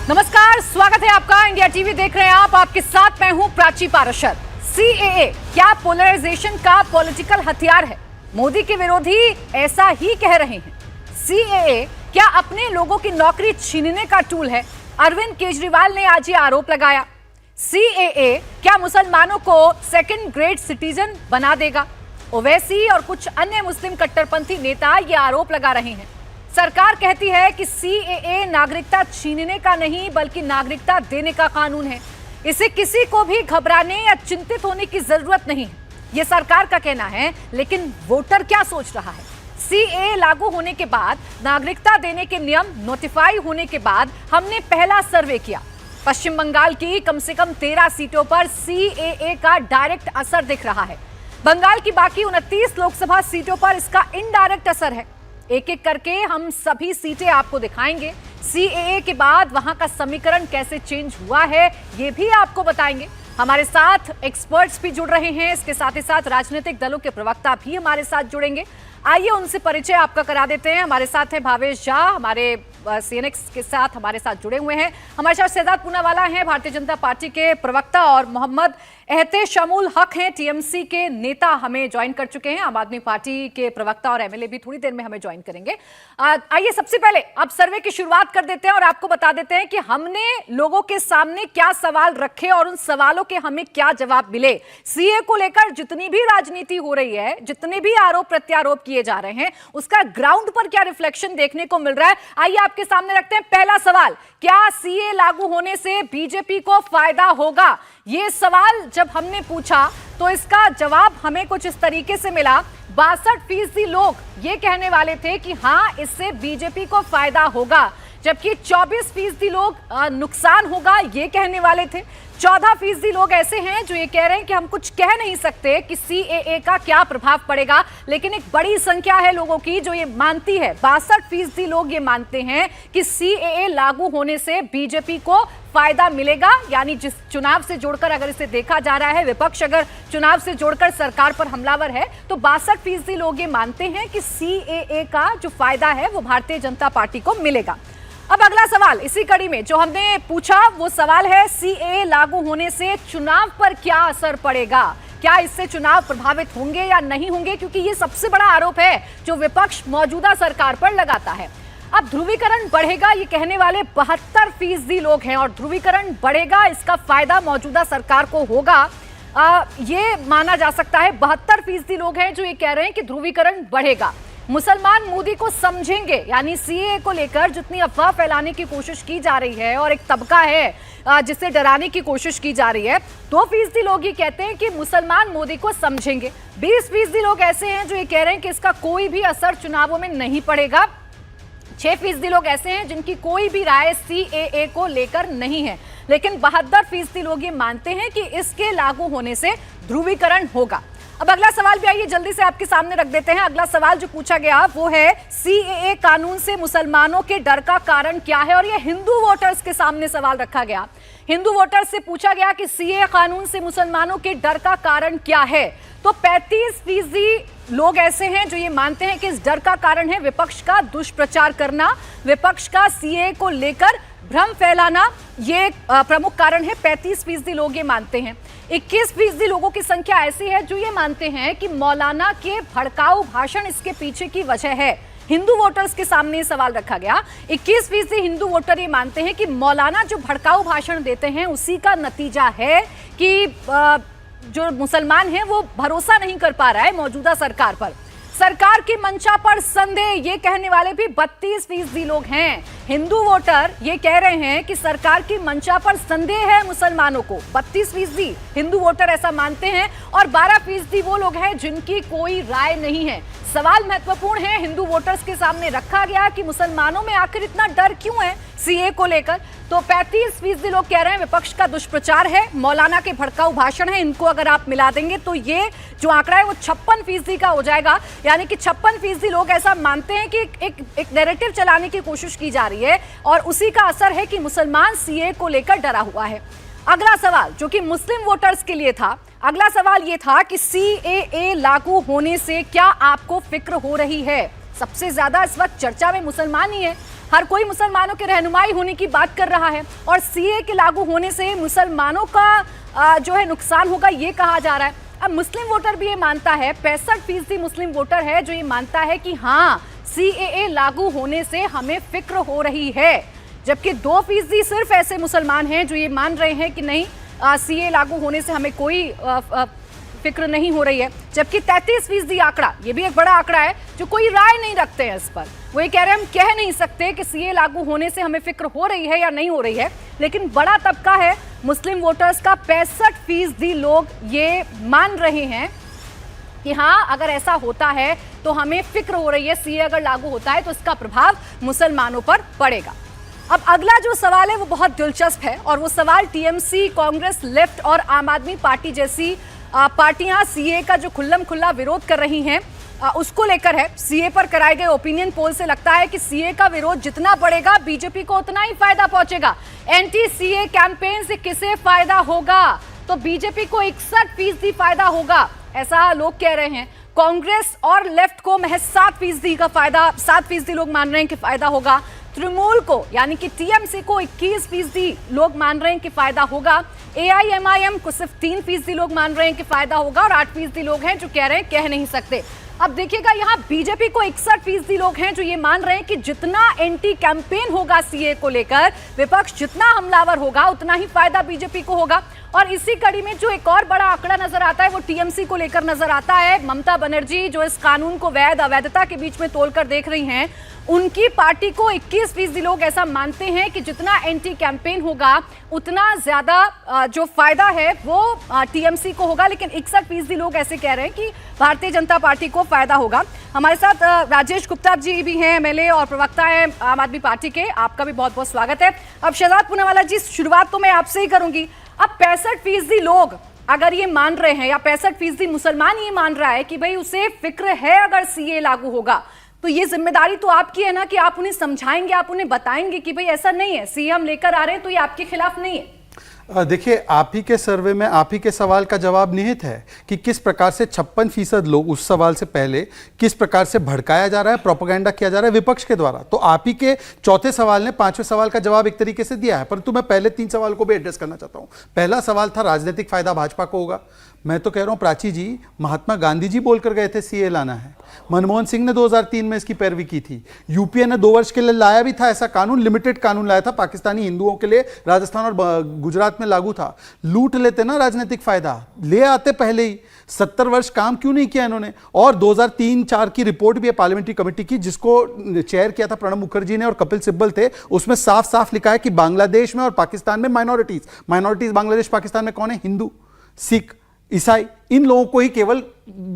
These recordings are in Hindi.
नमस्कार, स्वागत है आपका। इंडिया टीवी देख रहे हैं आप। आपके साथ मैं हूं प्राची पाराशर। सीएए क्या पोलराइजेशन का पॉलिटिकल हथियार है? मोदी के विरोधी ऐसा ही कह रहे हैं। सीएए क्या अपने लोगों की नौकरी छीनने का टूल है? अरविंद केजरीवाल ने आज ये आरोप लगाया। सीएए क्या मुसलमानों को सेकंड ग्रेड सिटीजन बना देगा? ओवैसी और कुछ अन्य मुस्लिम कट्टरपंथी नेता ये आरोप लगा रहे हैं। सरकार कहती है कि सीएए नागरिकता छीनने का नहीं बल्कि नागरिकता देने का कानून है। इसे किसी को भी घबराने या चिंतित होने की जरूरत नहीं है, यह सरकार का कहना है। लेकिन वोटर क्या सोच रहा है? सीएए लागू होने के बाद, नागरिकता देने के नियम नोटिफाई होने के बाद हमने पहला सर्वे किया। पश्चिम बंगाल की कम से कम 13 सीटों पर सीएए का डायरेक्ट असर दिख रहा है। बंगाल की बाकी 29 लोकसभा सीटों पर इसका इनडायरेक्ट असर है। एक एक करके हम सभी सीटें आपको दिखाएंगे। सीएए के बाद वहां का समीकरण कैसे चेंज हुआ है ये भी आपको बताएंगे। हमारे साथ एक्सपर्ट्स भी जुड़ रहे हैं, इसके साथ ही साथ राजनीतिक दलों के प्रवक्ता भी हमारे साथ जुड़ेंगे। आइए उनसे परिचय आपका करा देते हैं। हमारे साथ हैं भावेश झा, हमारे सीएनएक्स के साथ हमारे साथ जुड़े हुए हैं। हमारे साथ शहजाद पूनावाला हैं, भारतीय जनता पार्टी के प्रवक्ता, और मोहम्मद एहतेशामुल हक हैं, टीएमसी के नेता, हमें ज्वाइन कर चुके हैं। आम आदमी पार्टी के प्रवक्ता और एमएलए भी थोड़ी देर में हमें ज्वाइन करेंगे। आइए सबसे पहले अब सर्वे की शुरुआत कर देते हैं और आपको बता देते हैं कि हमने लोगों के सामने क्या सवाल रखे और उन सवालों के हमें क्या जवाब मिले। सीए को लेकर जितनी भी राजनीति हो रही है, जितने भी आरोप प्रत्यारोप किए जा रहे हैं, उसका ग्राउंड पर क्या रिफ्लेक्शन देखने को मिल रहा है, आइए आपके सामने रखते हैं। पहला सवाल, क्या सीए लागू होने से बीजेपी को फायदा होगा? ये सवाल जब हमने पूछा तो इसका जवाब हमें कुछ इस तरीके से मिला। 62% लोग ये कहने वाले थे कि हां, इससे बीजेपी को फायदा होगा, जबकि 24% लोग नुकसान होगा ये कहने वाले थे। 14% लोग ऐसे हैं जो ये कह रहे हैं कि हम कुछ कह नहीं सकते कि सीएए का क्या प्रभाव पड़ेगा। लेकिन एक बड़ी संख्या है लोगों की जो ये मानती है, 62% लोग ये मानते हैं कि सीएए लागू होने से बीजेपी को फायदा मिलेगा। यानी जिस चुनाव से जोड़कर अगर इसे देखा जा रहा है, विपक्ष अगर चुनाव से जोड़कर सरकार पर हमलावर है, तो 62% लोग ये मानते हैं कि सीएए का जो फायदा है वो भारतीय जनता पार्टी को मिलेगा। अब अगला सवाल इसी कड़ी में जो हमने पूछा वो सवाल है, सीएए लागू होने से चुनाव पर क्या असर पड़ेगा? क्या इससे चुनाव प्रभावित होंगे या नहीं होंगे? क्योंकि ये सबसे बड़ा आरोप है जो विपक्ष मौजूदा सरकार पर लगाता है। अब ध्रुवीकरण बढ़ेगा ये कहने वाले 72% लोग हैं, और ध्रुवीकरण बढ़ेगा इसका फायदा मौजूदा सरकार को होगा, ये माना जा सकता है। 72% लोग हैं जो ये कह रहे हैं कि ध्रुवीकरण बढ़ेगा। मुसलमान मोदी को समझेंगे, यानी सीएए को लेकर जितनी अफवाह फैलाने की कोशिश की जा रही है और एक तबका है जिसे डराने की कोशिश की जा रही है, 2% लोग ये कहते हैं कि मुसलमान मोदी को समझेंगे। 20% लोग ऐसे हैं जो ये कह रहे हैं कि इसका कोई भी असर चुनावों में नहीं पड़ेगा। 6% लोग ऐसे हैं जिनकी कोई भी राय सीएए को लेकर नहीं है। लेकिन 72% लोग ये मानते हैं कि इसके लागू होने से ध्रुवीकरण होगा। अब अगला सवाल भी आइए जल्दी से आपके सामने रख देते हैं। अगला सवाल जो पूछा गया वो है, सीएए कानून से मुसलमानों के डर का कारण क्या है? और ये हिंदू वोटर्स के सामने सवाल रखा गया। हिंदू वोटर्स से पूछा गया कि सीएए कानून से मुसलमानों के डर का कारण क्या है? तो 35% लोग ऐसे हैं जो ये मानते हैं कि इस डर का कारण है विपक्ष का दुष्प्रचार करना, विपक्ष का सीएए को लेकर भ्रम फैलाना, ये प्रमुख कारण है। 35% लोग ये मानते हैं। 21% लोगों की संख्या ऐसी है जो ये मानते हैं कि मौलाना के भड़काऊ भाषण इसके पीछे की वजह है। हिंदू वोटर्स के सामने सवाल रखा गया। 21% हिंदू वोटर ये मानते हैं कि मौलाना जो भड़काऊ भाषण देते हैं उसी का नतीजा है कि जो मुसलमान है वो भरोसा नहीं कर पा रहा है मौजूदा सरकार पर। सरकार की मंशा पर संदेह ये कहने वाले भी 32% लोग हैं। हिंदू वोटर ये कह रहे हैं कि सरकार की मंशा पर संदेह है मुसलमानों को। 32% हिंदू वोटर ऐसा मानते हैं, और 12% वो लोग हैं जिनकी कोई राय नहीं है। सवाल महत्वपूर्ण है, हिंदू वोटर्स के सामने रखा गया कि मुसलमानों में आखिर इतना डर क्यों है सीए को लेकर। तो 35% लोग कह रहे हैं विपक्ष का दुष्प्रचार है, मौलाना के भड़काऊ भाषण है। इनको अगर आप मिला देंगे तो ये जो आंकड़ा है वो 56% का हो जाएगा। यानी कि 56% लोग ऐसा मानते हैं कि एक नैरेटिव चलाने की कोशिश की जा रही है और उसी का असर है कि मुसलमान सीए को लेकर डरा हुआ है। अगला सवाल जो कि मुस्लिम वोटर्स के लिए था, अगला सवाल ये था कि सीएए लागू होने से क्या आपको फिक्र हो रही है? सबसे ज्यादा इस वक्त चर्चा में मुसलमान ही है। हर कोई मुसलमानों के रहनुमाई होने की बात कर रहा है और सीए के लागू होने से मुसलमानों का जो है नुकसान होगा ये कहा जा रहा है। अब मुस्लिम वोटर भी ये मानता है, 65% मुस्लिम वोटर है जो ये मानता है कि हाँ सीएए लागू होने से हमें फिक्र हो रही है, जबकि 2% सिर्फ ऐसे मुसलमान हैं जो ये मान रहे हैं कि नहीं सीए लागू होने से हमें कोई फिक्र नहीं हो रही है, जबकि 33% आंकड़ा, ये भी एक बड़ा आंकड़ा है, जो कोई राय नहीं रखते हैं इस पर। वो ये कह रहे हैं हम कह नहीं सकते कि सीए लागू होने से हमें फिक्र हो रही है या नहीं हो रही है, लेकिन बड़ा तबका है मुस्लिम वोटर्स का 65% लोग ये मान रहे हैं कि हाँ अगर ऐसा होता है तो हमें फिक्र हो रही है, सीए अगर लागू होता है तो इसका प्रभाव मुसलमानों पर पड़ेगा। अब अगला जो सवाल है वो बहुत दिलचस्प है और वो सवाल टीएमसी, कांग्रेस, लेफ्ट और आम आदमी पार्टी जैसी पार्टियां सीए का जो खुल्लम खुल्ला विरोध कर रही हैं उसको लेकर है। सीए पर कराए गए ओपिनियन पोल से लगता है कि सीए का विरोध जितना बढ़ेगा बीजेपी को उतना ही फायदा पहुंचेगा। एंटी सीए कैंपेन से किसे फायदा होगा? तो बीजेपी को 61% फायदा होगा, ऐसा लोग कह रहे हैं। कांग्रेस और लेफ्ट को महज 7% का फायदा, 7% लोग मान रहे हैं कि फायदा होगा। तृणमूल को यानी कि टीएमसी को 21% लोग मान रहे हैं कि फायदा होगा। एआईएमआईएम को सिर्फ 3% लोग मान रहे हैं कि फायदा होगा और 8% लोग हैं जो कह रहे हैं कह नहीं सकते। अब देखिएगा यहाँ बीजेपी को 61% लोग हैं जो ये मान रहे हैं कि जितना एंटी कैंपेन होगा सीए को लेकर, विपक्ष जितना हमलावर होगा उतना ही फायदा बीजेपी को होगा। और इसी कड़ी में जो एक और बड़ा आंकड़ा नजर आता है वो टीएमसी को लेकर नजर आता है। ममता बनर्जी जो इस कानून को वैध अवैधता के बीच में तोलकर देख रही हैं, उनकी पार्टी को 21% लोग ऐसा मानते हैं कि जितना एंटी कैंपेन होगा उतना ज्यादा जो फायदा है वो टीएमसी को होगा, लेकिन 61% लोग ऐसे कह रहे हैं कि भारतीय जनता पार्टी को फायदा होगा। हमारे साथ राजेश गुप्ता जी भी हैं, एमएलए और प्रवक्ता हैं आम आदमी पार्टी के, आपका भी बहुत बहुत स्वागत है। अब शहजाद पूनावाला जी, शुरुआत तो मैं आपसे ही करूंगी। अब 65% लोग अगर ये मान रहे हैं या 65% मुसलमान ये मान रहा है कि भाई उसे फिक्र है अगर सीए लागू होगा, तो ये जिम्मेदारी तो आपकी है ना कि आप उन्हें समझाएंगे, आप उन्हें बताएंगे कि भाई ऐसा नहीं है, सीए हम लेकर आ रहे हैं तो ये आपके खिलाफ नहीं है। देखिए, आप ही के सर्वे में आप ही के सवाल का जवाब निहित है कि किस प्रकार से 56% लोग उस सवाल से पहले किस प्रकार से भड़काया जा रहा है, प्रोपेगेंडा किया जा रहा है विपक्ष के द्वारा। तो आप ही के चौथे सवाल ने पांचवें सवाल का जवाब एक तरीके से दिया है, परंतु मैं पहले 3 सवाल को भी एड्रेस करना चाहता हूं। पहला सवाल था राजनीतिक फायदा भाजपा को होगा। मैं तो कह रहा हूं प्राची जी, महात्मा गांधी जी बोलकर गए थे सीए लाना है। मनमोहन सिंह ने 2003 में इसकी पैरवी की थी। यूपीए ने 2 वर्ष के लिए लाया भी था ऐसा कानून, लिमिटेड कानून लाया था पाकिस्तानी हिंदुओं के लिए, राजस्थान और गुजरात में लागू था। लूट लेते ना राजनीतिक फायदा, ले आते पहले ही। 70 वर्ष काम क्यों नहीं किया इन्होंने? और 2003-4 की रिपोर्ट भी है पार्लियामेंट्री कमेटी की, जिसको चेयर किया था प्रणब मुखर्जी ने और कपिल सिब्बल थे। उसमें साफ साफ लिखा है कि बांग्लादेश में और पाकिस्तान में माइनॉरिटीज बांग्लादेश पाकिस्तान में कौन है? हिंदू, सिख, ईसाई, इन लोगों को ही केवल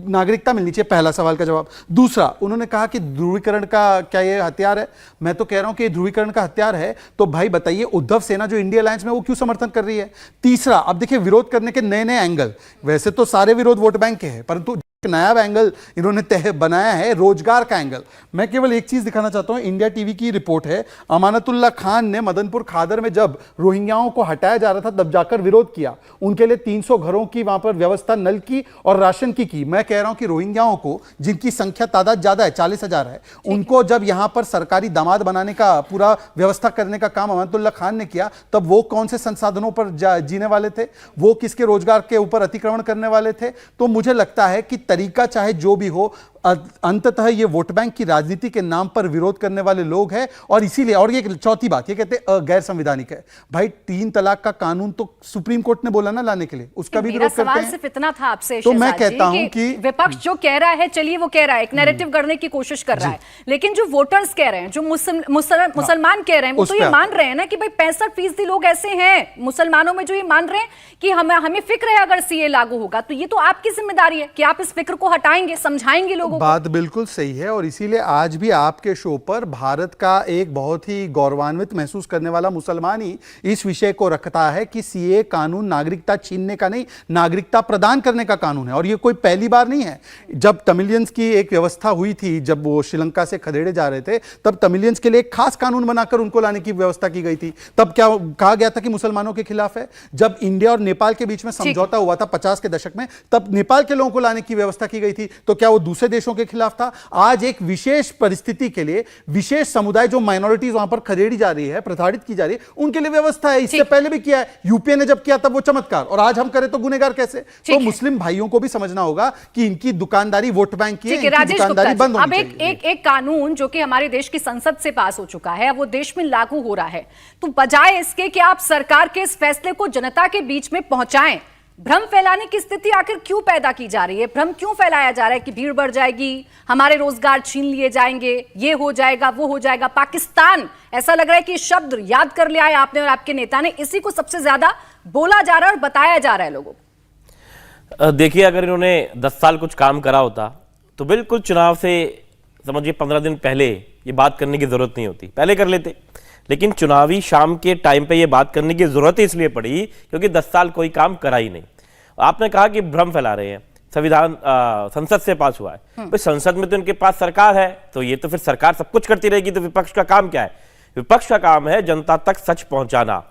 नागरिकता मिलनी चाहिए। पहला सवाल का जवाब। दूसरा, उन्होंने कहा कि ध्रुवीकरण का क्या ये हथियार है? मैं तो कह रहा हूं कि ध्रुवीकरण का हथियार है तो भाई बताइए उद्धव सेना जो इंडिया अलायंस में वो क्यों समर्थन कर रही है? तीसरा, अब देखिए विरोध करने के नए नए एंगल, वैसे तो सारे विरोध वोट बैंक के हैं, परंतु एक नया एंगल इन्होंने तय बनाया है, रोजगार का एंगल। मैं केवल एक चीज दिखाना चाहता हूं, इंडिया टीवी की रिपोर्ट है। अमानतुल्ला खान ने मदनपुर खादर में जब रोहिंग्याओं को हटाया जा रहा था तब जाकर विरोध किया। उनके लिए 300 घरों की वहां पर व्यवस्था नल की और राशन की। मैं कह रहा हूं कि रोहिंग्याओं को, जिनकी संख्या तादाद ज्यादा है, 40,000 है, उनको जब यहां पर सरकारी दामाद बनाने का पूरा व्यवस्था करने का काम अमानतुल्ला खान ने किया, तब वो कौन से संसाधनों पर जीने वाले थे? वो किसके रोजगार के ऊपर अतिक्रमण करने वाले थे? तो मुझे लगता है कि तरीका चाहे जो भी हो, अंततः ये वोट बैंक की राजनीति के नाम पर विरोध करने वाले लोग हैं। और इसीलिए, और ये चौथी बात, ये कहते हैं गैर संवैधानिक है। भाई 3 तलाक का कानून तो सुप्रीम कोर्ट ने बोला ना लाने के लिए, उसका भी विरोध करते हैं। सिर्फ इतना था आपसे, तो मैं कहता हूं कि विपक्ष जो कह रहा है, चलिए वो कह रहा है, एक नैरेटिव गढ़ने की कोशिश कर रहा है, लेकिन जो वोटर्स कह रहे हैं, जो मुसलमान कह रहे हैं, वो तो ये मान रहे हैं ना कि भाई 65% लोग ऐसे हैं मुसलमानों में जो ये मान रहे हैं कि हमें फिक्र है अगर सीए लागू होगा। तो ये तो आपकी जिम्मेदारी है कि आप इस फिक्र को हटाएंगे, समझाएंगे लोगों को। बात बिल्कुल सही है और इसीलिए आज भी आपके शो पर भारत का एक बहुत ही गौरवान्वित महसूस करने वाला मुसलमान ही इस विषय को रखता है कि सीए कानून नागरिकता छीनने का नहीं, नागरिकता प्रदान करने का कानून है। और ये कोई पहली बार नहीं है। जब तमिलियंस की एक व्यवस्था हुई थी, जब वो श्रीलंका से खदेड़े जा रहे थे, तब तमिलियंस के लिए एक खास कानून बनाकर उनको लाने की व्यवस्था की गई थी। तब क्या कहा गया था कि मुसलमानों के खिलाफ है? जब इंडिया और नेपाल के बीच में समझौता हुआ था 50 के दशक में, तब नेपाल के लोगों को लाने की व्यवस्था की गई थी। तो क्या वो दूसरे देशों के खिलाफ था, आज एक विशेष परिस्थिति के लिए विशेष समुदाय जो माइनॉरिटीज वहां पर खदेड़ी जा रही है, प्रताड़ित की जा रही है, उनके लिए व्यवस्था है। इससे पहले भी किया है, यूपीए ने जब किया तब वो चमत्कार, और आज हम करें तो गुनेगार कैसे? तो मुस्लिम भाइयों को भी समझना होगा कि इनकी दुकानदारी वोट बैंक की है, इनकी दुकानदारी बंद होनी चाहिए। अब एक कानून जो कि हमारे देश की संसद से पास हो चुका है, वो देश में लागू हो रहा है, तो बजाय इसके कि आप सरकार के इस फैसले को जनता के बीच में पहुंचाएं, भ्रम फैलाने की स्थिति आखिर क्यों पैदा की जा रही है? भ्रम क्यों फैलाया जा रहा है कि भीड़ बढ़ जाएगी, हमारे रोजगार छीन लिए जाएंगे, ये हो जाएगा, वो हो जाएगा? पाकिस्तान, ऐसा लग रहा है कि शब्द याद कर लिया है आपने और आपके नेता ने, इसी को सबसे ज्यादा बोला जा रहा है और बताया जा रहा है लोगों को। देखिए, अगर इन्होंने 10 साल कुछ काम करा होता तो बिल्कुल चुनाव से समझिए 15 दिन पहले ये बात करने की जरूरत नहीं होती, पहले कर लेते। लेकिन चुनावी शाम के टाइम पे ये बात करने की जरूरत इसलिए पड़ी क्योंकि 10 साल कोई काम करा ही नहीं। आपने कहा कि भ्रम फैला रहे हैं, संविधान संसद से पास हुआ है, तो संसद में तो इनके पास सरकार है, तो ये तो फिर सरकार सब कुछ करती रहेगी, तो विपक्ष का काम क्या है? विपक्ष का काम है जनता तक सच पहुंचाना।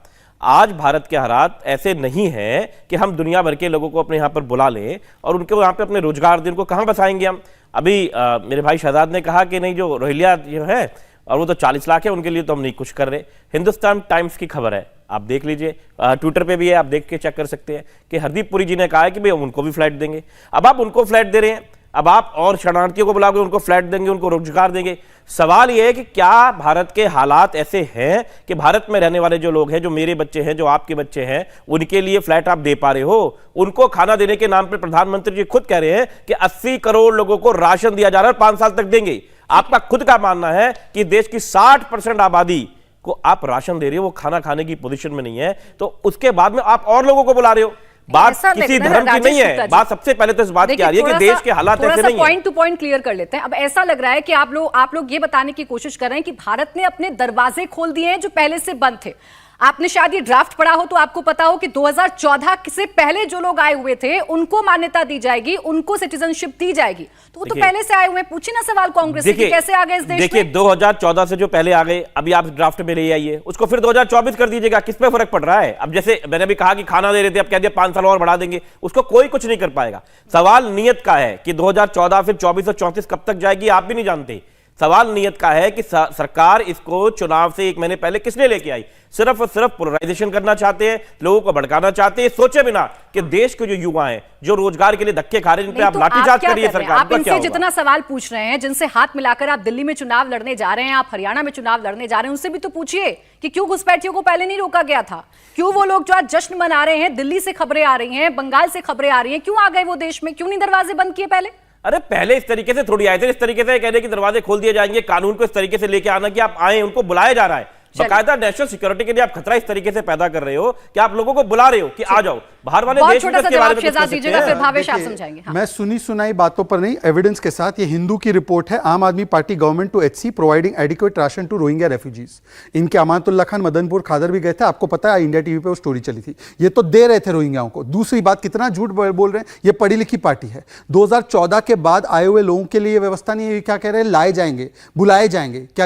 आज भारत के हालात ऐसे नहीं है कि हम दुनिया भर के लोगों को अपने यहाँ पर बुला लें और उनके यहाँ पे अपने रोजगार दें, उनको कहाँ बसाएंगे हम? अभी मेरे भाई शहजाद ने कहा कि नहीं, जो रोहिंग्या जो है और वो तो 40 लाख है, उनके लिए तो हम नहीं कुछ कर रहे। हिंदुस्तान टाइम्स की खबर है, आप देख लीजिए, ट्विटर पे भी है, आप देख के चेक कर सकते हैं कि हरदीप पुरी जी ने कहा है कि भाई हम उनको भी फ्लैट देंगे। अब आप उनको फ्लैट दे रहे हैं, अब आप और शरणार्थियों को बुलाओगे, उनको फ्लैट देंगे, उनको रोजगार देंगे। सवाल यह है कि क्या भारत के हालात ऐसे हैं कि भारत में रहने वाले जो लोग हैं, जो मेरे बच्चे हैं, जो आपके बच्चे हैं, उनके लिए फ्लैट आप दे पा रहे हो? उनको खाना देने के नाम पर प्रधानमंत्री जी खुद कह रहे हैं कि 80 करोड़ लोगों को राशन दिया जा रहा है, 5 साल तक देंगे। आपका खुद का मानना है कि देश की 60% आबादी को आप राशन दे रहे हो, वो खाना खाने की पोजीशन में नहीं है, तो उसके बाद में आप और लोगों को बुला रहे हो। बात किसी धर्म की नहीं है, बात सबसे पहले तो इस बात की आ रही है कि देश के हालात ऐसे नहीं है। पॉइंट टू पॉइंट क्लियर कर लेते हैं। अब ऐसा लग रहा है कि आप लोग ये बताने की कोशिश कर रहे हैं कि भारत ने अपने दरवाजे खोल दिए हैं जो पहले से बंद थे। आपने शायद ये ड्राफ्ट पढ़ा हो तो आपको पता हो कि 2014 से पहले जो लोग आए हुए थे उनको मान्यता दी जाएगी, उनको सिटीजनशिप दी जाएगी, तो वो तो पहले से आए हुए हैं। पूछिए ना सवाल कांग्रेस से कि कैसे आ गए इस देश में। देखिए, 2014 से जो पहले आ गए, अभी आप ड्राफ्ट में ले आइए, उसको फिर 2024 कर दीजिएगा, किस पे फर्क पड़ रहा है? अब जैसे मैंने भी कहा कि खाना दे रहे थे, अब कह दिया 5 साल और बढ़ा देंगे, उसको कोई कुछ नहीं कर पाएगा। सवाल नियत का है कि 2014 फिर 24 और 34 कब तक जाएगी आप भी नहीं जानते। सवाल नियत का है कि सरकार इसको चुनाव से 1 महीने पहले किसने लेके आई? सिर्फ और सिर्फ पोलराइजेशन करना चाहते हैं, लोगों को भड़काना चाहते हैं, सोचे बिना कि देश के जो युवा हैं, जो रोजगार के लिए धक्के खा रहे हैं, जिन पे आप लाठीचार्ज करिए सरकार, आप इनसे जितना सवाल पूछ रहे हैं, जिनसे हाथ मिलाकर आप दिल्ली में चुनाव लड़ने जा रहे हैं, आप हरियाणा में चुनाव लड़ने जा रहे हैं, उनसे भी तो पूछिए कि क्यों घुसपैठियों को पहले नहीं रोका गया था? क्यों वो लोग जो आज जश्न मना रहे हैं, दिल्ली से खबरें आ रही हैं, बंगाल से खबरें आ रही हैं, क्यों आ गए वो देश में? क्यों नहीं दरवाजे बंद किए पहले? अरे पहले इस तरीके से थोड़ी आए थे, इस तरीके से कह रहे कि दरवाजे खोल दिए जाएंगे, कानून को इस तरीके से लेके आना कि आप आए, उनको बुलाया जा रहा है। बकायदा नेशनल सिक्योरिटी के लिए आप खतरा इस तरीके से पैदा कर रहे हो कि आप लोगों को बुला रहे हो कि आ जाओ बाहर वाले देश में इसके बारे में कुछ कर सकते हैं। फिर भावेश आप समझाएंगे। मैं सुनी सुनाई बातों पर नहीं, एविडेंस के साथ। ये हिंदू की रिपोर्ट है, Aam Aadmi Party government to HC providing adequate ration to Rohingya refugees. इनके अमानतुल्लाह खान मदनपुर खादर भी गए थे, आपको पता है, इंडिया टीवी पे वो स्टोरी चली थी। ये तो दे रहे थे रोहिंग्याओं को। दूसरी बात, कितना झूठ बोल रहे हैं, ये पढ़ी लिखी पार्टी है। 2014 के बाद आए हुए लोगों के लिए व्यवस्था नहीं है, क्या कह रहे हैं, लाए जाएंगे, बुलाए जाएंगे। क्या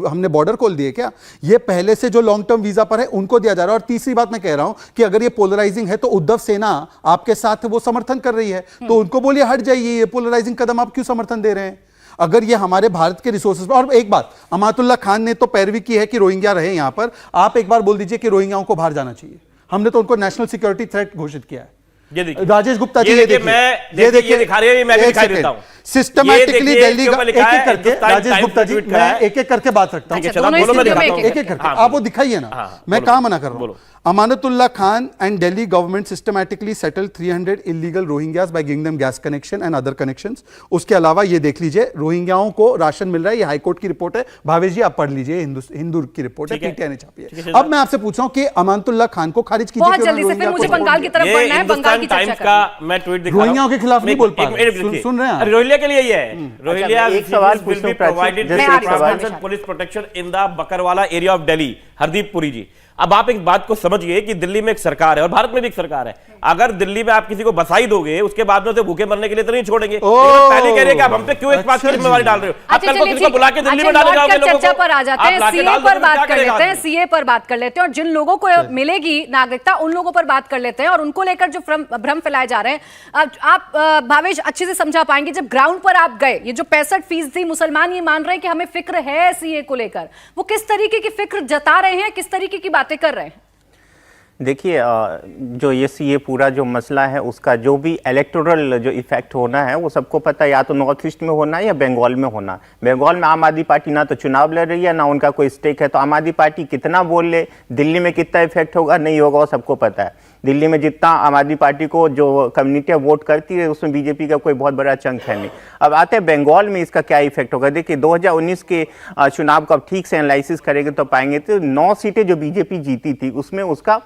हमने बॉर्डर खोल दिए क्या? ये पहले से जो लॉन्ग टर्म वीजा पर है उनको दिया जा रहा है। और तीसरी बात मैं कह रहा हूं कि अगर ये पोलराइजिंग है तो उद्धव सेना आपके साथ वो समर्थन कर रही है, तो उनको बोलिए हट जाइए, ये पोलराइजिंग कदम आप क्यों समर्थन दे रहे हैं? अगर ये हमारे भारत के रिसोर्सेज पर। और एक बात, अमातुल्लाह खान ने तो पैरवी की है कि रोहिंग्या रहे यहां पर। आप एक बार बोल दीजिए कि रोहिंग्याओं को बाहर जाना चाहिए। हमने तो उनको नेशनल सिक्योरिटी थ्रेट घोषित किया है। राजेश गुप्ता जी, ये देखिए, ये दिखा रही है, मैं भी दिखा देता हूं। सिस्टमैटिकली दिल्ली का एक एक करके, राजेश गुप्ता जी, मैं एक एक करके बात रखता हूं, एक एक करके आप वो दिखाइए ना, मैं कहां मना कर रहा हूं। Amanatullah Khan and Delhi government systematically settled 300 illegal Rohingyas by giving them gas connection and other connections. उसके अलावा ये देख लीजिए, रोहिंग्याओं को राशन मिल रहा है। ये हाईकोर्ट की रिपोर्ट है, भावेश जी आप पढ़ लीजिए, हिंदू की रिपोर्ट है, पीटीआई ने छापी है। अब मैं आपसे पूछ रहा हूं कि अमानतुल्लाह खान को खारिज कीजिए। बहुत जल्दी से, फिर मुझे बंगाल की तरफ बढ़ना है, बंगाल की चर्चा का मैं ट्वीट दिखा रहा हूं। रोहिंग्याओं के खिलाफ नहीं बोल पा रहे, सुन रहे हैं? रोहिंग्या के लिए ये है, रोहिंग्या एक सवाल पूछूं, provided police protection in the Bakarwala area of Delhi. Hardeep Puri ji, अब आप एक बात को समझिए कि दिल्ली में एक सरकार है और भारत में भी एक सरकार है। अगर दिल्ली में आप किसी को बसाई दोगे, उसके बाद में उसे भूखे मरने के लिए तो नहीं छोड़ेंगे। पहले कह रहे कि आप हम पे क्यों इस बात की जिम्मेवारी डाल रहे हो? आप कल को किसी को बुला के दिल्ली में डाले जाओगे लोगों को। चर्चा पर आ जाते हैं, सीए पर बात कर लेते हैं, सीए पर बात कर लेते हैं, और जिन लोगों को मिलेगी नागरिकता उन लोगों पर बात कर लेते हैं, और उनको लेकर जो भ्रम फैलाए जा रहे हैं। आप भावेश अच्छे से समझा पाएंगे, जब ग्राउंड पर आप गए, ये जो 65% मुसलमान ये मान रहे हैं कि हमें फिक्र है सीए को लेकर, वो किस तरीके की फिक्र जता रहे हैं, किस तरीके की बातें कर रहे हैं? देखिए, जो ये पूरा जो मसला है उसका जो भी इलेक्टोरल जो इफेक्ट होना है वो सबको पता है, या तो नॉर्थ ईस्ट में होना है या बंगाल में होना। बंगाल में आम आदमी पार्टी ना तो चुनाव लड़ रही है, ना उनका कोई स्टेक है, तो आम आदमी पार्टी कितना बोल ले, दिल्ली में कितना इफेक्ट होगा नहीं होगा वो सबको पता है। दिल्ली में जितना आम आदमी पार्टी को जो कम्युनिटियाँ वोट करती है उसमें बीजेपी का कोई बहुत बड़ा चंक है नहीं। अब आते हैं बंगाल में इसका क्या इफेक्ट होगा। देखिए 2019 के चुनाव को अब ठीक से एनालिसिस करेंगे तो पाएंगे तो 9 सीटें जो बीजेपी जीती थी उसमें उसका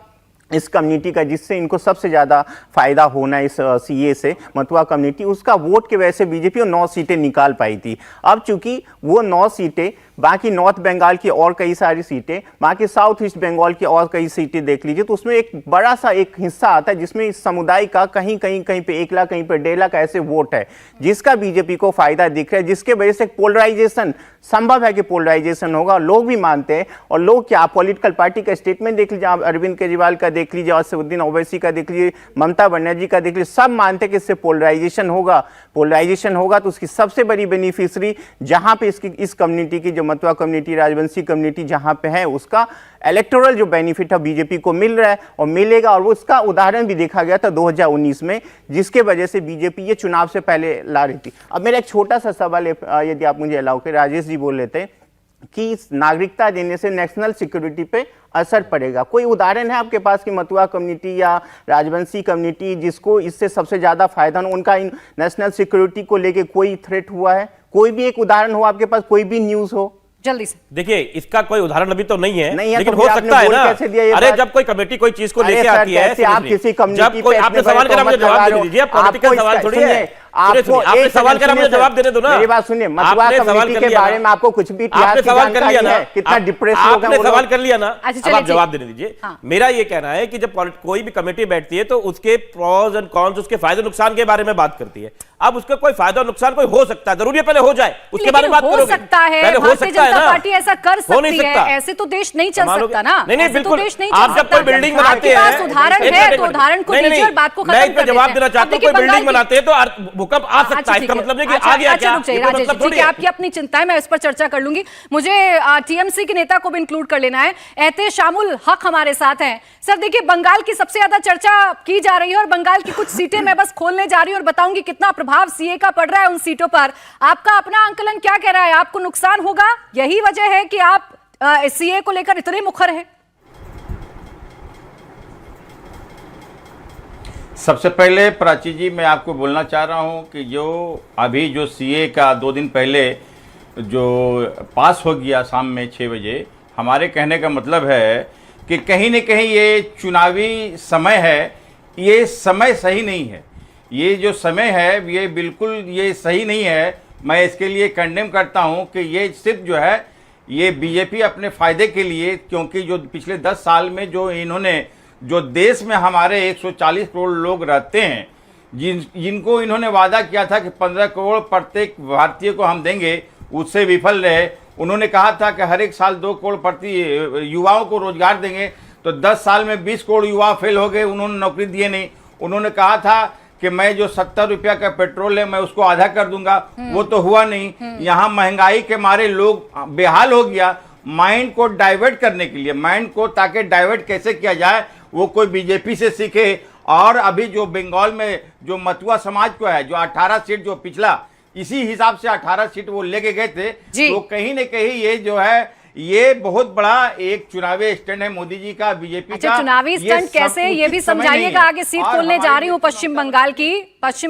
इस कम्युनिटी का, जिससे इनको सबसे ज़्यादा फायदा होना इस सीए से, मतुआ कम्युनिटी, उसका वोट के वजह से बीजेपी 9 सीटें निकाल पाई थी। अब चूंकि वो 9 सीटें बाकी नॉर्थ बंगाल की और कई सारी सीटें, बाकी साउथ ईस्ट बंगाल की और कई सीटें देख लीजिए, तो उसमें एक बड़ा सा एक हिस्सा आता है जिसमें इस समुदाय का कहीं पे 1 लाख, कहीं पे 1.5 लाख ऐसे वोट है जिसका बीजेपी को फायदा दिख रहा है, जिसके वजह से पोलराइजेशन संभव है कि पोलराइजेशन होगा। लोग भी मानते हैं, और लोग क्या, पॉलिटिकल पार्टी का स्टेटमेंट देख लीजिए, आप अरविंद केजरीवाल का देख लीजिए, असदुद्दीन ओवैसी का देख लीजिए, ममता बनर्जी का देख लीजिए, सब मानते हैं कि इससे पोलराइजेशन होगा। पोलराइजेशन होगा तो उसकी सबसे बड़ी बेनिफिशरी जहां पे इस कम्युनिटी की, जो मतुआ कम्युनिटी, राजवंशी कम्युनिटी जहां पे है, उसका इलेक्टोरल जो बेनिफिट है बीजेपी को मिल रहा है और मिलेगा। और उसका उदाहरण भी देखा गया था 2019 में, जिसके वजह से बीजेपी ये चुनाव से पहले ला रही थी। अब मेरा एक छोटा सा सवाल है, यदि आप मुझे अलाउ करें, राजेश जी बोल लेते हैं कि नागरिकता देने से नेशनल सिक्योरिटी पे असर पड़ेगा। कोई उदाहरण है आपके पास कि मतुआ कम्युनिटी या राजवंशी कम्युनिटी जिसको इससे सबसे ज्यादा फायदा हो, उनका नेशनल सिक्योरिटी को लेके कोई थ्रेट हुआ है? कोई भी एक उदाहरण हो आपके पास, कोई भी न्यूज हो? जल्दी से। देखिए, इसका कोई उदाहरण अभी तो नहीं है, लेकिन तो हो सकता है ना। अरे जब कोई कमेटी कोई चीज को लेके आती है, आप किसी कम्युनिटी पे आपने सवाल करा मुझे जवाब दे दीजिए। पॉलिटिकल सवाल थोड़ी है, आपने सवाल करा मुझे जवाब देने दो ना। मेरी बात सुनिए, मतुआ कम्युनिटी के बारे में आपको कुछ भी आपने सवाल कर लिया ना, कितना डिप्रेस हो गया, आपने सवाल कर लिया ना, अच्छा, अब आप जवाब देने दीजिए। मेरा ये कहना है कि जब कोई भी कमेटी बैठती है तो उसके प्रॉज एंड कॉन्स, उसके फायदे नुकसान के बारे में बात करती है। अब उसका कोई फायदा नुकसान कोई हो सकता है, जरूरी है पहले हो जाए, उसके बारे में बात करोगे। हो सकता है, भारतीय जनता पार्टी ऐसा कर सकती है, ऐसे तो देश नहीं चल सकता ना। नहीं, बिल्कुल। आप जब कोई बिल्डिंग बनाते हैं, उदाहरण है तो उदाहरण को दीजिए और बात को खत्म कर देते हैं। जवाब देना चाहता हूं, कोई बिल्डिंग बनाते हैं तो भूकंप आ सकता है, इसका मतलब नहीं कि आ गया क्या? राजेश जी, ठीक है, आपकी अपनी चिंता है, मैं इस पर चर्चा कर लूंगी। मुझे टीएमसी के नेता को भी इंक्लूड कर लेना है। एहतेशामुल हक हमारे साथ हैं। सर देखिए, बंगाल की सबसे ज्यादा चर्चा की जा रही है और बंगाल की कुछ सीटें मैं बस खोलने जा रही हूं और बताऊंगी कितना प्रभाव सीए का पड़ रहा है उन सीटों पर। आपका अपना आंकलन क्या कह रहा है? आपको नुकसान होगा? यही वजह है कि आप सीए को लेकर इतने मुखर हैं? सबसे पहले प्राची जी, मैं आपको बोलना चाह रहा हूं कि जो सीए का 2 दिन पहले जो पास हो गया शाम में 6 बजे, हमारे कहने का मतलब है कि कहीं न कहीं ये चुनावी समय है, ये समय सही नहीं है। ये जो समय है ये बिल्कुल ये सही नहीं है। मैं इसके लिए कंडेम करता हूं कि ये सिर्फ जो है ये बीजेपी अपने फ़ायदे के लिए, क्योंकि जो पिछले 10 साल में जो इन्होंने, जो देश में हमारे 140 करोड़ लोग रहते हैं, जिनको इन्होंने वादा किया था कि 15 करोड़ प्रत्येक भारतीय को हम देंगे, उससे विफल रहे। उन्होंने कहा था कि हर एक साल 2 करोड़ प्रति युवाओं को रोजगार देंगे, तो 10 साल में 20 करोड़ युवा फेल हो गए, उन्होंने नौकरी दिए नहीं। उन्होंने कहा था कि मैं जो 70 रुपया का पेट्रोल है मैं उसको आधा कर दूंगा, वो तो हुआ नहीं। यहाँ महंगाई के मारे लोग बेहाल हो गया। माइंड को डाइवर्ट करने के लिए, माइंड को ताकि डाइवर्ट कैसे किया जाए वो कोई बीजेपी से सीखे। और अभी जो बंगाल में जो मतुआ समाज को है, जो 18 सीट जो पिछला इसी हिसाब से 18 सीट वो लेके गए थे, तो कहीं न कहीं ये जो है ये बहुत बड़ा एक चुनावी स्टंट है मोदी जी का, बीजेपी का। चुनावी स्टंट कैसे, ये भी समझाइएगा। आगे सीट खोलने जा रही हूँ पश्चिम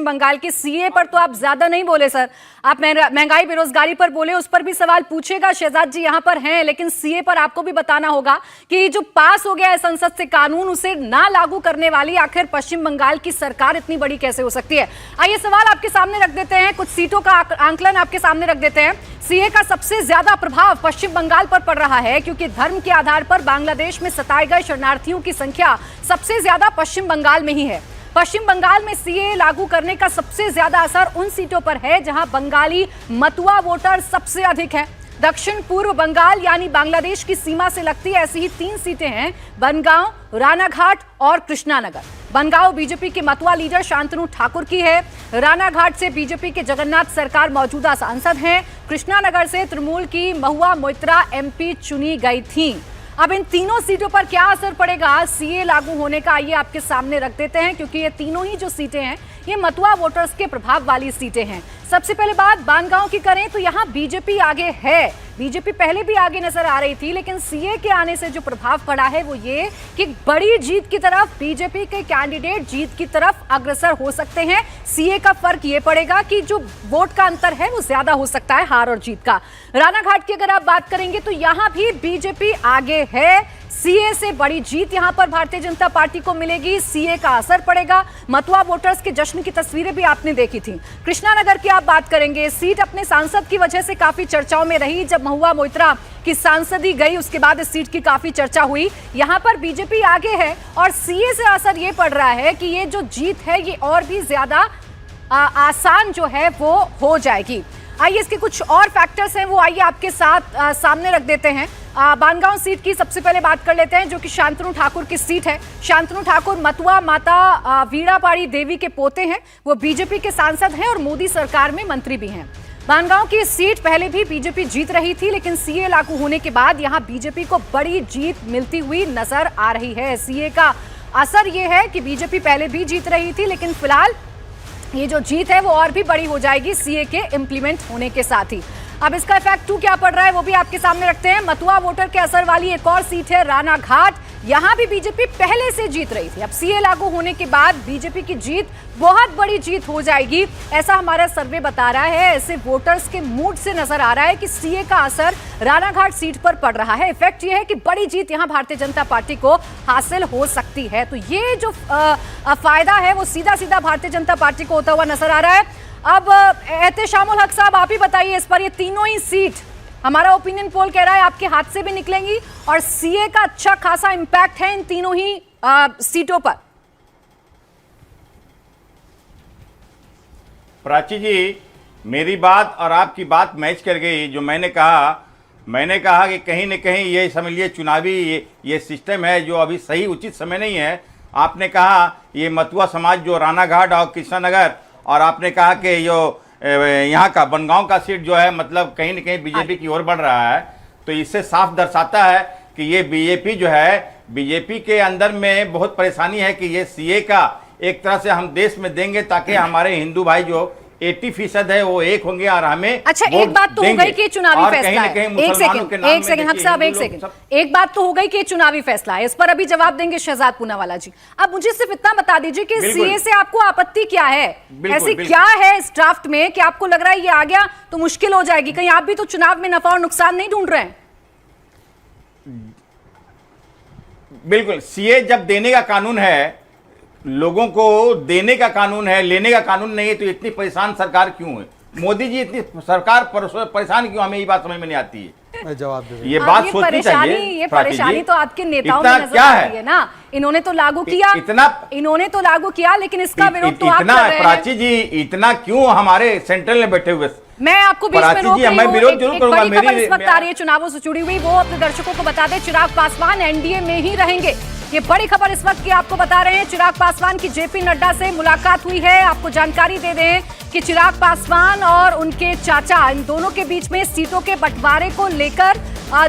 बंगाल की सीए पर तो आप ज्यादा नहीं बोले सर, आप महंगाई बेरोजगारी पर बोले, उस पर भी सवाल पूछेगा। शहजाद जी यहाँ पर हैं, लेकिन सीए पर आपको भी बताना होगा कि जो पास हो गया है संसद से कानून, उसे ना लागू करने वाली आखिर पश्चिम बंगाल की सरकार इतनी बड़ी कैसे हो सकती है? आइए सवाल आपके सामने रख देते हैं, कुछ सीटों का आंकलन आपके सामने रख देते हैं। सीए का सबसे ज्यादा प्रभाव पश्चिम बंगाल पर पड़ रहा है क्योंकि धर्म के आधार पर बांग्लादेश में सताए गए शरणार्थियों की संख्या सबसे ज्यादा पश्चिम बंगाल में ही है। पश्चिम बंगाल में सीए लागू करने का सबसे ज्यादा असर उन सीटों पर है जहां बंगाली मतुआ वोटर सबसे अधिक है। दक्षिण पूर्व बंगाल यानी बांग्लादेश की सीमा से लगती ऐसी ही 3 सीटें हैं, बनगांव, रानाघाट और कृष्णानगर। बनगांव बीजेपी के मतुआ लीडर शांतनु ठाकुर की है। रानाघाट से बीजेपी के जगन्नाथ सरकार मौजूदा सांसद हैं। कृष्णानगर से तृणमूल की महुआ मोइत्रा एमपी चुनी गई थी। अब इन तीनों सीटों पर क्या असर पड़ेगा सीए लागू होने का, आइए आपके सामने रख देते हैं, क्योंकि ये तीनों ही जो सीटें हैं ये मतुआ वोटर्स के प्रभाव वाली सीटें हैं। सबसे पहले बात बानगांव की करें तो यहाँ बीजेपी आगे है। बीजेपी पहले भी आगे नजर आ रही थी, लेकिन सीए के आने से जो प्रभाव पड़ा है वो ये कि बड़ी जीत की तरफ बीजेपी के कैंडिडेट जीत की तरफ अग्रसर हो सकते हैं। सीए का फर्क ये पड़ेगा कि जो वोट का अंतर है वो ज्यादा हो सकता है हार और जीत का। रानाघाट की अगर आप बात करेंगे तो यहाँ भी बीजेपी आगे है। सीए से बड़ी जीत यहां पर भारतीय जनता पार्टी को मिलेगी। सीए का असर पड़ेगा। मतुआ वोटर्स के जश्न की तस्वीरें भी आपने देखी थी। कृष्णानगर की आप बात करेंगे, सीट अपने सांसद की वजह से काफी चर्चाओं में रही। जब महुआ मोइत्रा की सांसदी गई उसके बाद इस सीट की काफी चर्चा हुई। यहां पर बीजेपी आगे है और सीए से असर ये पड़ रहा है कि ये जो जीत है ये और भी ज्यादा आसान जो है वो हो जाएगी। आइए इसके कुछ और फैक्टर्स हैं वो आइए आपके साथ सामने रख देते हैं। बानगांव सीट की सबसे पहले बात कर लेते हैं जो कि शांतनु ठाकुर की सीट है। शांतनु ठाकुर मतुआ माता वीणापाड़ी देवी के पोते हैं। वो बीजेपी के सांसद हैं और मोदी सरकार में मंत्री भी हैं। बानगांव की सीट पहले भी बीजेपी जीत रही थी, लेकिन सीए लागू होने के बाद यहां बीजेपी को बड़ी जीत मिलती हुई नजर आ रही है। सीए का असर यह है कि बीजेपी पहले भी जीत रही थी, लेकिन फिलहाल ये जो जीत है वो और भी बड़ी हो जाएगी सीए के इंप्लीमेंट होने के साथ ही। अब इसका इफेक्ट क्या पड़ रहा है वो भी आपके सामने रखते हैं। मतुआ वोटर के असर वाली एक और सीट है रानाघाट। यहां भी बीजेपी पहले से जीत रही थी। अब सीए लागू होने के बाद बीजेपी की जीत बहुत बड़ी जीत हो जाएगी, ऐसा हमारा सर्वे बता रहा है। ऐसे वोटर्स के मूड से नजर आ रहा है कि सीए का असर रानाघाट सीट पर पड़ रहा है। इफेक्ट ये है कि बड़ी जीत यहां भारतीय जनता पार्टी को हासिल हो सकती है। तो ये जो फायदा है वो सीधा सीधा भारतीय जनता पार्टी को होता हुआ नजर आ रहा है। अब एहतेशामुल हक साहब आप ही बताइए इस पर, ये तीनों ही सीट हमारा ओपिनियन पोल कह रहा है आपके हाथ से भी निकलेंगी और सीए का अच्छा खासा इंपैक्ट है इन तीनों ही सीटों पर। प्राची जी, मेरी बात और आपकी बात मैच कर गई। जो मैंने कहा कि कहीं न कहीं ये समझ लिए चुनावी ये सिस्टम है जो अभी सही उचित समय नहीं है। आपने कहा ये मतुआ समाज जो रानाघाट और कृष्णानगर, और आपने कहा कि जो यहाँ का बनगांव का सीट जो है मतलब कहीं न कहीं बीजेपी की ओर बढ़ रहा है। तो इससे साफ दर्शाता है कि ये बीजेपी जो है, बीजेपी के अंदर में बहुत परेशानी है कि ये सीए का एक तरह से हम देश में देंगे ताकि हमारे हिंदू भाई जो 80% है वो एक होंगे और हमें अच्छा एक बात तो हो गई कि चुनावी फैसला है। एक सेकंड हक साहब, एक सेकंड, एक बात तो हो गई कि चुनावी फैसला है, इस पर अभी जवाब देंगे शहजाद पूनावाला जी। अब मुझे सिर्फ इतना बता दीजिए कि सीए से आपको आपत्ति क्या है, ऐसी क्या है इस ड्राफ्ट में कि आपको लग रहा है ये आ गया तो मुश्किल हो जाएगी? कहीं आप भी तो चुनाव में नफा और नुकसान नहीं ढूंढ रहे हैं? बिल्कुल, सीए जब देने का कानून है, लोगों को देने का कानून है, लेने का कानून नहीं है, तो इतनी परेशान सरकार क्यों है? मोदी जी इतनी सरकार परेशान क्यों? हमें ये बात समझ में नहीं आती है। मैं जवाब दे ये बात सोचनी चाहिए। ये परेशानी तो आपके नेताओं में नजर आ रही है ना। इन्होंने तो लागू किया, इन्होंने तो लागू किया, लेकिन इसका विरोध तो आप कर रहे हैं। प्राची जी, इतना क्यों हमारे सेंट्रल में बैठे हुए? मैं आपको बीच में रोक रही हूं। एक बड़ी खबर इस वक्त आ रही है चुनावों से जुड़ी हुई, वो अपने दर्शकों को बता दें। चिराग पासवान एनडीए में ही रहेंगे। ये बड़ी खबर इस वक्त की आपको बता रहे हैं। चिराग पासवान की जेपी नड्डा से मुलाकात हुई है। आपको जानकारी दे दें कि चिराग पासवान और उनके चाचा, इन दोनों के बीच में सीटों के बंटवारे को लेकर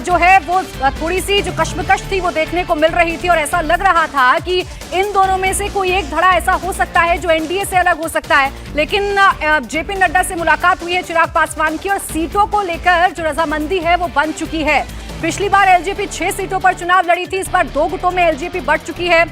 जो है वो थोड़ी सी जो कश्मकश थी वो देखने को मिल रही थी और ऐसा लग रहा था कि इन दोनों में से कोई एक धड़ा ऐसा हो सकता है जो एनडीए से अलग हो सकता है। लेकिन जेपी नड्डा से मुलाकात हुई है चिराग पासवान की और सीटों को लेकर जो रजामंदी है वो बन चुकी है। पिछली बार एलजेपी 6 सीटों पर चुनाव लड़ी थी, इस बार 2 गुटों में एलजेपी बढ़ चुकी है।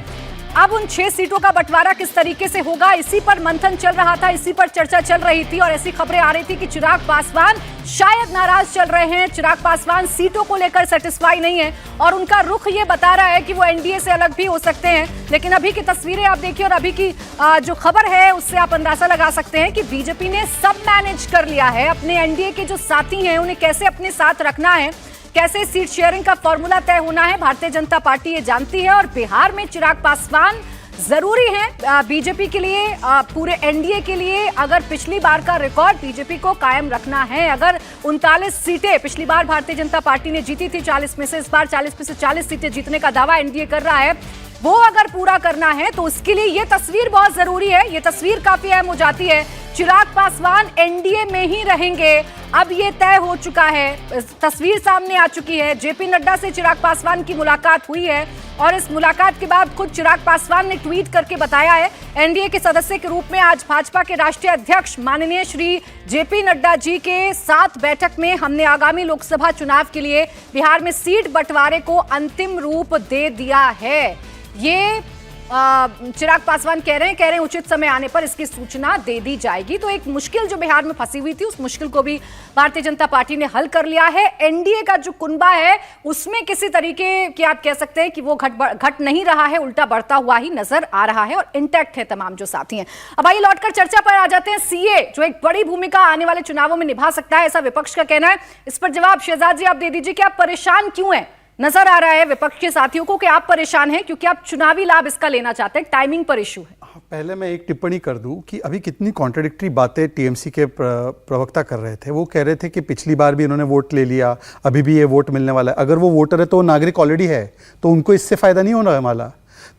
अब उन 6 सीटों का बंटवारा किस तरीके से होगा, इसी पर मंथन चल रहा था, इसी पर चर्चा चल रही थी और ऐसी खबरें आ रही थी कि चिराग पासवान शायद नाराज चल रहे हैं। चिराग पासवान सीटों को लेकर सेटिस्फाई नहीं है और उनका रुख ये बता रहा है कि वो एनडीए से अलग भी हो सकते हैं। लेकिन अभी की तस्वीरें आप देखिए और अभी की जो खबर है उससे आप अंदाजा लगा सकते हैं कि बीजेपी ने सब मैनेज कर लिया है। अपने एनडीए के जो साथी हैं उन्हें कैसे अपने साथ रखना है, कैसे सीट शेयरिंग का फॉर्मूला तय होना है भारतीय जनता पार्टी ये जानती है, और बिहार में चिराग पासवान जरूरी है बीजेपी के लिए, पूरे एनडीए के लिए। अगर पिछली बार का रिकॉर्ड बीजेपी को कायम रखना है, अगर 39 सीटें पिछली बार भारतीय जनता पार्टी ने जीती थी 40 में से, इस बार 40 में से 40 सीटें जीतने का दावा एनडीए कर रहा है, वो अगर पूरा करना है तो उसके लिए ये तस्वीर बहुत जरूरी है। ये तस्वीर काफी अहम हो जाती है। चिराग पासवान एनडीए में ही रहेंगे, अब ये तय हो चुका है, तस्वीर सामने आ चुकी है। जेपी नड्डा से चिराग पासवान की मुलाकात हुई है और इस मुलाकात के बाद खुद चिराग पासवान ने ट्वीट करके बताया है, एनडीए के सदस्य के रूप में आज भाजपा के राष्ट्रीय अध्यक्ष माननीय श्री जेपी नड्डा जी के साथ बैठक में हमने आगामी लोकसभा चुनाव के लिए बिहार में सीट बंटवारे को अंतिम रूप दे दिया है। ये चिराग पासवान कह रहे हैं उचित समय आने पर इसकी सूचना दे दी जाएगी। तो एक मुश्किल जो बिहार में फंसी हुई थी, उस मुश्किल को भी भारतीय जनता पार्टी ने हल कर लिया है। एनडीए का जो कुनबा है उसमें किसी तरीके की आप कह सकते हैं कि वो घट नहीं रहा है, उल्टा बढ़ता हुआ ही नजर आ रहा है और इंटैक्ट है तमाम जो साथी हैं। अब आइए लौटकर चर्चा पर आ जाते हैं। सीए जो एक बड़ी भूमिका आने वाले चुनावों में निभा सकता है, ऐसा विपक्ष का कहना है। इस पर जवाब शहजाद जी आप दे दीजिए कि आप परेशान क्यों हैं? नजर आ रहा है विपक्ष के साथियों को कि आप परेशान हैं क्योंकि आप चुनावी लाभ इसका लेना चाहते हैं, टाइमिंग पर इशू है। पहले मैं एक टिप्पणी कर दूं कि अभी कितनी कॉन्ट्रडिक्टरी बातें टीएमसी के प्रवक्ता कर रहे थे। वो कह रहे थे कि पिछली बार भी इन्होंने वोट ले लिया, अभी भी ये वोट मिलने वाला है। अगर वो वोटर है तो नागरिक ऑलरेडी है, तो उनको इससे फायदा नहीं होना है माला।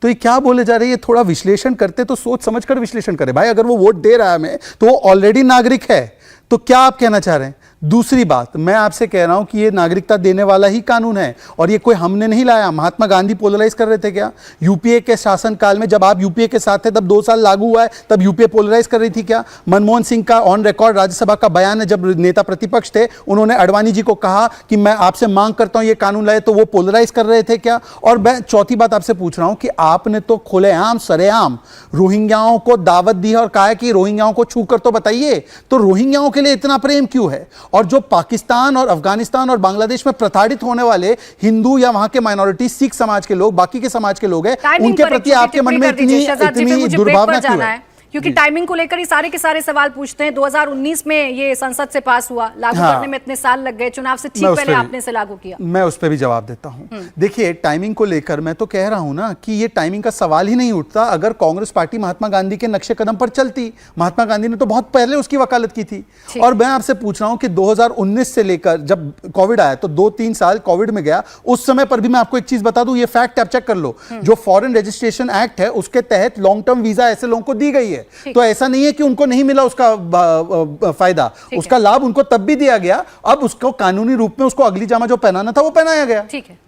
तो ये क्या बोले जा रहे हैं? ये थोड़ा विश्लेषण करते तो सोच समझ कर विश्लेषण करें। भाई अगर वो वोट दे रहा है हमें तो वो ऑलरेडी नागरिक है, तो क्या आप कहना चाह रहे हैं? दूसरी बात, मैं आपसे कह रहा हूं कि ये नागरिकता देने वाला ही कानून है और ये कोई हमने नहीं लाया। महात्मा गांधी पोलराइज कर रहे थे क्या? यूपीए के शासनकाल में जब आप यूपीए के साथ थे तब 2 साल लागू हुआ है, तब यूपीए पोलराइज कर रही थी क्या? मनमोहन सिंह का ऑन रिकॉर्ड राज्यसभा का बयान है, जब नेता प्रतिपक्ष थे उन्होंने अडवाणी जी को कहा कि मैं आपसे मांग करता हूं ये कानून लाए, तो वो पोलराइज कर रहे थे क्या? और मैं चौथी बात आपसे पूछ रहा हूं कि आपने तो खुलेआम सरेआम रोहिंग्याओं को दावत दी है और कहा है कि रोहिंग्याओं को छू कर तो बताइए। तो रोहिंग्याओं के लिए इतना प्रेम क्यों है? और जो पाकिस्तान और अफगानिस्तान और बांग्लादेश में प्रताड़ित होने वाले हिंदू या वहां के माइनॉरिटी, सिख समाज के लोग, बाकी के समाज के लोग हैं, उनके प्रति आपके मन में इतनी दुर्भावना क्यों है? क्योंकि टाइमिंग को लेकर ही सारे के सारे सवाल पूछते हैं। 2019 में ये संसद से पास हुआ, लागू करने में इतने साल लग गए, चुनाव से ठीक पहले आपने इसे लागू किया। मैं उस पर भी जवाब देता हूं। देखिए, टाइमिंग को लेकर मैं तो कह रहा हूं ना कि ये टाइमिंग का सवाल ही नहीं उठता अगर कांग्रेस पार्टी महात्मा गांधी के नक्शे कदम पर चलती। महात्मा गांधी ने तो बहुत पहले उसकी वकालत की थी। और मैं आपसे पूछ रहा हूं कि 2019 से लेकर जब कोविड आया तो 2-3 साल कोविड में गया, उस समय पर भी मैं आपको एक चीज बता दूं, ये फैक्ट आप चेक कर लो, जो फॉरेन रजिस्ट्रेशन एक्ट है उसके तहत लॉन्ग टर्म वीजा ऐसे लोगों को दी गई है। तो ऐसा नहीं है कि उनको नहीं मिला उसका फायदा, उसका लाभ उनको तब भी दिया गया। अब उसको कानूनी रूप में उसको अगली जामा जो पहनाना था वो पहनाया गया। ठीक है।